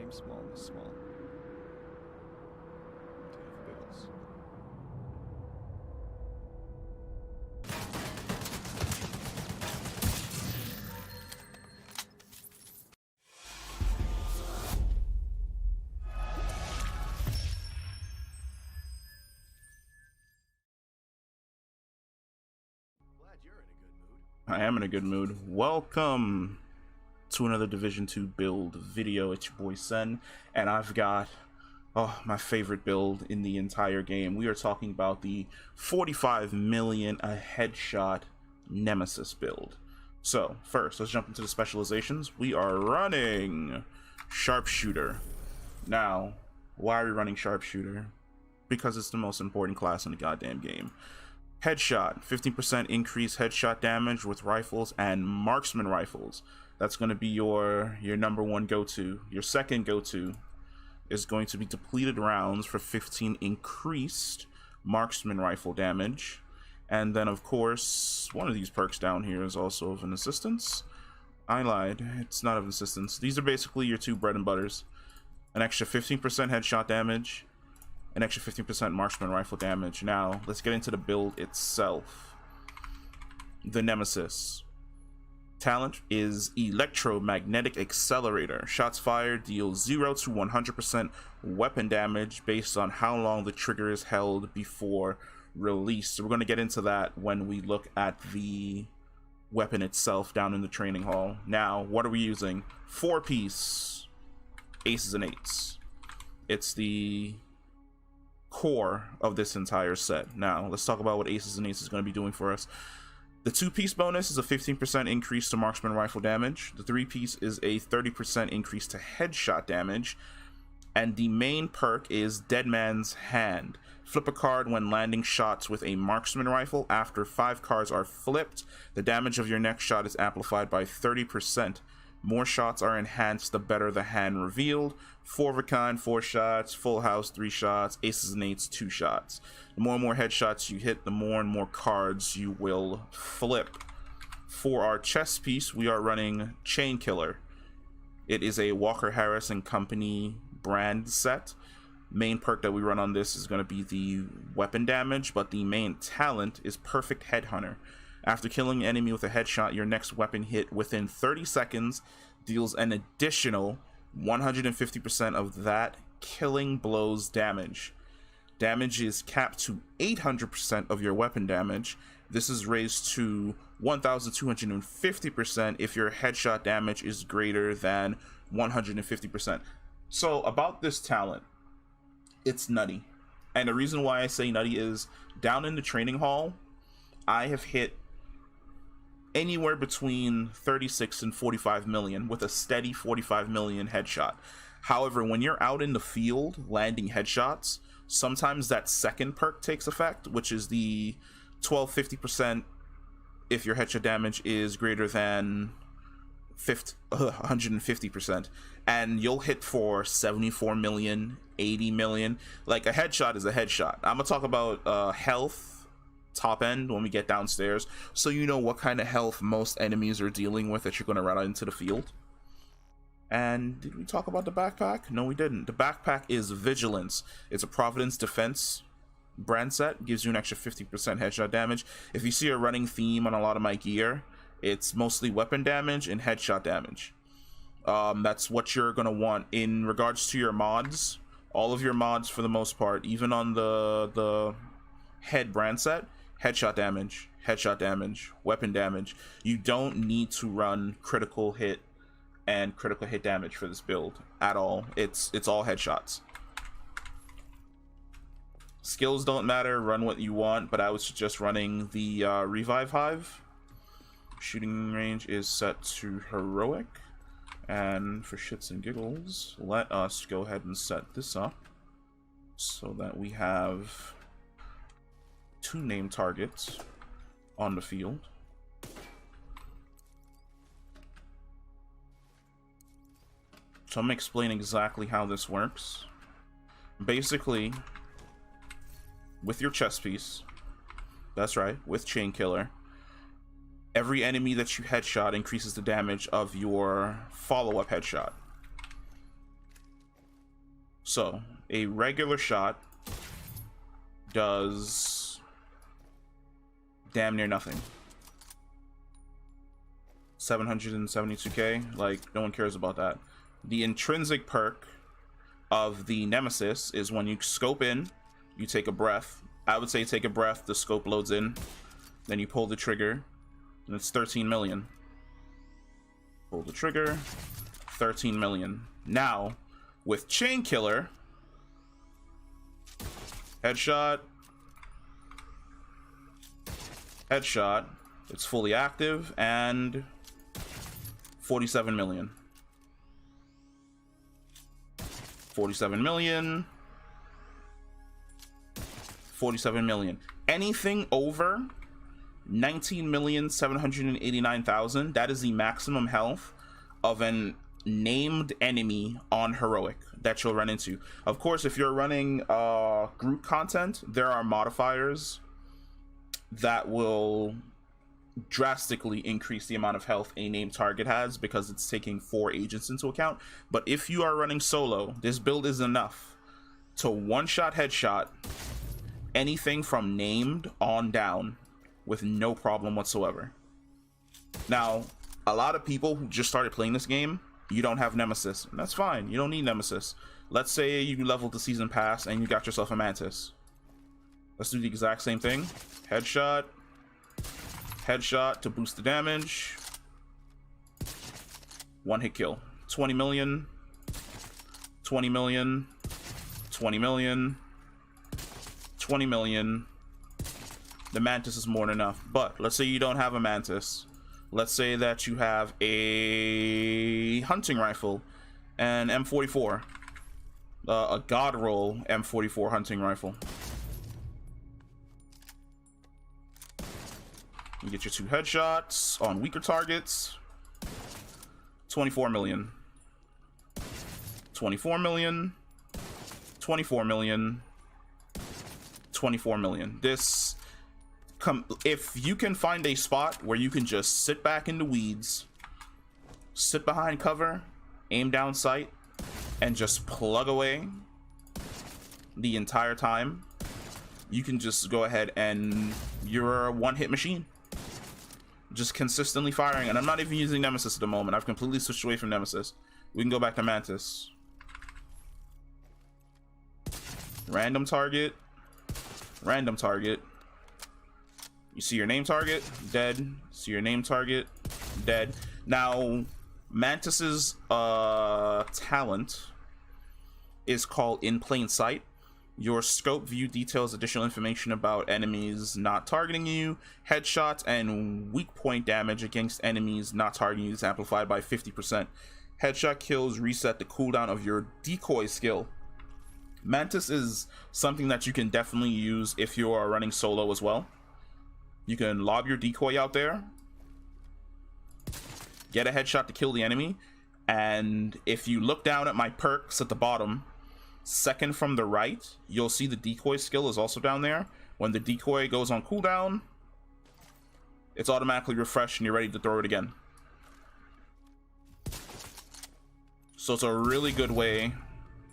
aim small and small. Until you have biggles. Glad you're in a good mood. I am in a good mood. Welcome to another Division 2 build video. It's your boy Sen, and I've got my favorite build in the entire game. We are talking about the 45 million a headshot Nemesis build. So first, let's jump into the specializations. We are running Sharpshooter. Now, why are we running Sharpshooter? Because it's the most important class in the goddamn game. Headshot, 15% increased headshot damage with rifles and marksman rifles. That's going to be your number one go-to. Your second go-to is going to be depleted rounds for 15 increased marksman rifle damage. And then, of course, one of these perks down here is also of an assistance. I lied. It's not of an assistance. These are basically your two bread and butters. An extra 15% headshot damage, an extra 15% marksman rifle damage. Now, let's get into the build itself. The Nemesis. Talent is Electromagnetic Accelerator. Shots fired deal 0 to 100% weapon damage based on how long the trigger is held before release. So we're going to get into that when we look at the weapon itself down in the training hall. Now, what are we using? 4-piece aces and eights. It's the core of this entire set. Now, let's talk about what aces and eights is going to be doing for us. The 2-piece bonus is a 15% increase to marksman rifle damage. The 3-piece is a 30% increase to headshot damage. And the main perk is Dead Man's Hand. Flip a card when landing shots with a marksman rifle. After 5 cards are flipped, the damage of your next shot is amplified by 30%. More shots are enhanced, the better the hand revealed. 4 of a kind, 4 shots. Full house, 3 shots. Aces and eights, 2 shots. The more and more headshots you hit, the more and more cards you will flip. For our chess piece, we are running Chain Killer. It is a Walker Harris and Company brand set. Main perk that we run on this is going to be the weapon damage, but the main talent is Perfect Headhunter. After killing an enemy with a headshot, your next weapon hit within 30 seconds deals an additional 150% of that killing blow's damage. Damage is capped to 800% of your weapon damage. This is raised to 1,250% if your headshot damage is greater than 150%. So about this talent, it's nutty. And the reason why I say nutty is down in the training hall, I have hit anywhere between 36 and 45 million with a steady 45 million headshot. However, when you're out in the field landing headshots, sometimes that second perk takes effect, which is the 1,250% if your headshot damage is greater than 150%, and you'll hit for 74 million, 80 million. Like, a headshot is a headshot. I'm gonna talk about health top end when we get downstairs, so you know what kind of health most enemies are dealing with that you're going to run out into the field. And did we talk about the backpack? No, we didn't. The backpack is Vigilance. It's a Providence Defense brand set. Gives you an extra 50% headshot damage. If you see a running theme on a lot of my gear, it's mostly weapon damage and headshot damage. That's what you're going to want. In regards to your mods, all of your mods for the most part, even on the head brand set, headshot damage, weapon damage. You don't need to run critical hit and critical hit damage for this build at all. It's all headshots. Skills don't matter, run what you want, but I would suggest running the Revive Hive. Shooting range is set to heroic. And for shits and giggles, let us go ahead and set this up so that we have 2 named targets on the field. So I'm explaining exactly how this works. Basically, with your chess piece, that's right, with Chain Killer, every enemy that you headshot increases the damage of your follow-up headshot. So a regular shot does damn near nothing. 772k, like no one cares about that. The intrinsic perk of the Nemesis is when you scope in, you take a breath. I would say take a breath, the scope loads in, then you pull the trigger, and it's 13 million. Pull the trigger, 13 million. Now, with Chain Killer, headshot, headshot, it's fully active, and 47 million. 47 million. 47 million. Anything over 19,789,000, that is the maximum health of an named enemy on heroic that you'll run into. Of course, if you're running group content, there are modifiers that will drastically increase the amount of health a named target has because it's taking 4 agents into account. But if you are running solo, this build is enough to one-shot headshot anything from named on down with no problem whatsoever. Now, a lot of people who just started playing this game, you don't have Nemesis, and that's fine. You don't need Nemesis. Let's say you leveled the season pass and you got yourself a Mantis. Let's do the exact same thing. Headshot, headshot to boost the damage. One hit kill. 20 million, 20 million, 20 million, 20 million. The Mantis is more than enough. But let's say you don't have a Mantis. Let's say that you have a hunting rifle, an M44, a God Roll M44 hunting rifle. You get your 2 headshots on weaker targets. 24 million. 24 million. 24 million. 24 million. This, if you can find a spot where you can just sit back in the weeds, sit behind cover, aim down sight, and just plug away the entire time, you can just go ahead and you're a one-hit machine. Just consistently firing. And I'm not even using Nemesis at the moment. I've completely switched away from Nemesis. We can go back to Mantis. Random target. Random target. You see your name target, dead. See your name target, dead. Now, Mantis's talent is called In Plain Sight. Your scope view details additional information about enemies not targeting you. Headshots and weak point damage against enemies not targeting you is amplified by 50%. Headshot kills reset the cooldown of your decoy skill. Mantis is something that you can definitely use if you are running solo as well. You can lob your decoy out there, get a headshot to kill the enemy, and if you look down at my perks at the bottom, second from the right, you'll see the decoy skill is also down there. When the decoy goes on cooldown, it's automatically refreshed and you're ready to throw it again. So it's a really good way.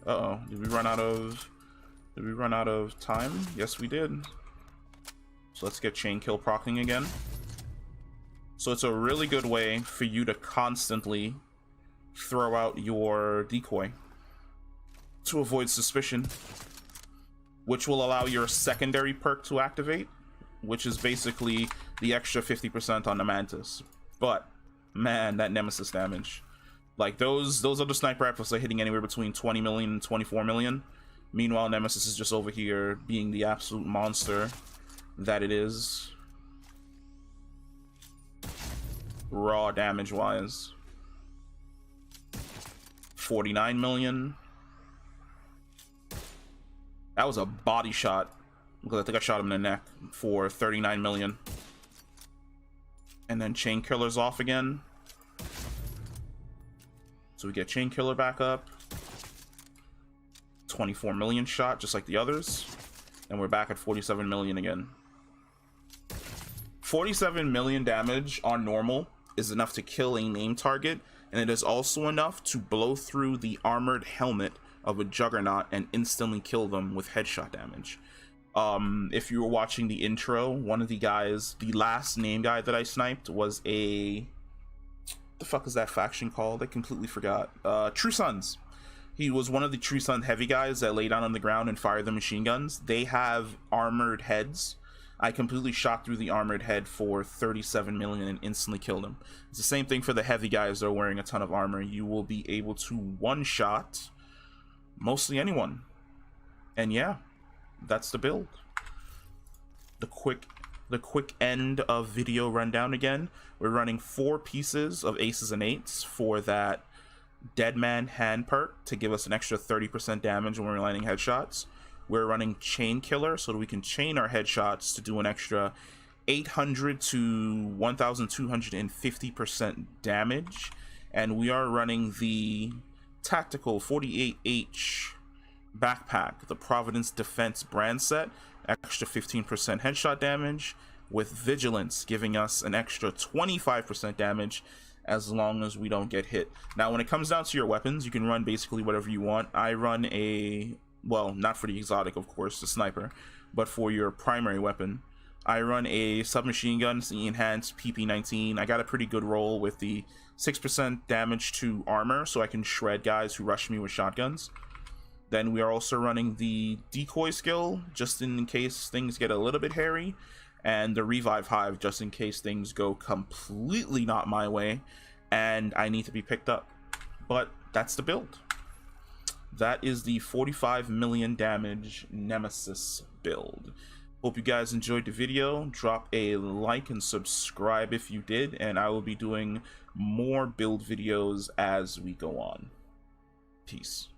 Uh-oh, did we run out of time? Yes, we did. So let's get chain kill proccing again. So it's a really good way for you to constantly throw out your decoy to avoid suspicion, which will allow your secondary perk to activate, which is basically the extra 50% on the Mantis. But man, that Nemesis damage, like those other sniper rifles are hitting anywhere between 20 million and 24 million. Meanwhile, Nemesis is just over here being the absolute monster that it is, raw damage wise. 49 million. That was a body shot, because I think I shot him in the neck for 39 million. And then chain killer's off again, so we get chain killer back up. 24 million shot just like the others, and we're back at 47 million again. 47 million damage on normal is enough to kill a named target, and it is also enough to blow through the armored helmet of a juggernaut and instantly kill them with headshot damage. If you were watching the intro, one of the guys, the last name guy that I sniped was the fuck is that faction called? I completely forgot. True Sons. He was one of the True Sun heavy guys that lay down on the ground and fire the machine guns. They have armored heads. I completely shot through the armored head for 37 million and instantly killed him. It's the same thing for the heavy guys that are wearing a ton of armor. You will be able to one-shot mostly anyone. And yeah, that's the build. The quick end of video rundown again. We're running 4 pieces of aces and eights for that Dead Man hand perk to give us an extra 30% damage when we're landing headshots. We're running Chain Killer so that we can chain our headshots to do an extra 800 to 1,250% damage. And we are running the Tactical 48H backpack, the Providence Defense brand set, extra 15% headshot damage, with Vigilance giving us an extra 25% damage as long as we don't get hit. Now, when it comes down to your weapons, you can run basically whatever you want. I run a, well, not for the exotic, of course, the sniper, but for your primary weapon, I run a submachine gun, it's the enhanced PP19. I got a pretty good roll with the 6% damage to armor, so I can shred guys who rush me with shotguns. Then we are also running the decoy skill, just in case things get a little bit hairy, and the revive hive, just in case things go completely not my way and I need to be picked up. But that's the build. That is the 45 million damage Nemesis build. Hope you guys enjoyed the video. Drop a like and subscribe if you did, and I will be doing more build videos as we go on. Peace.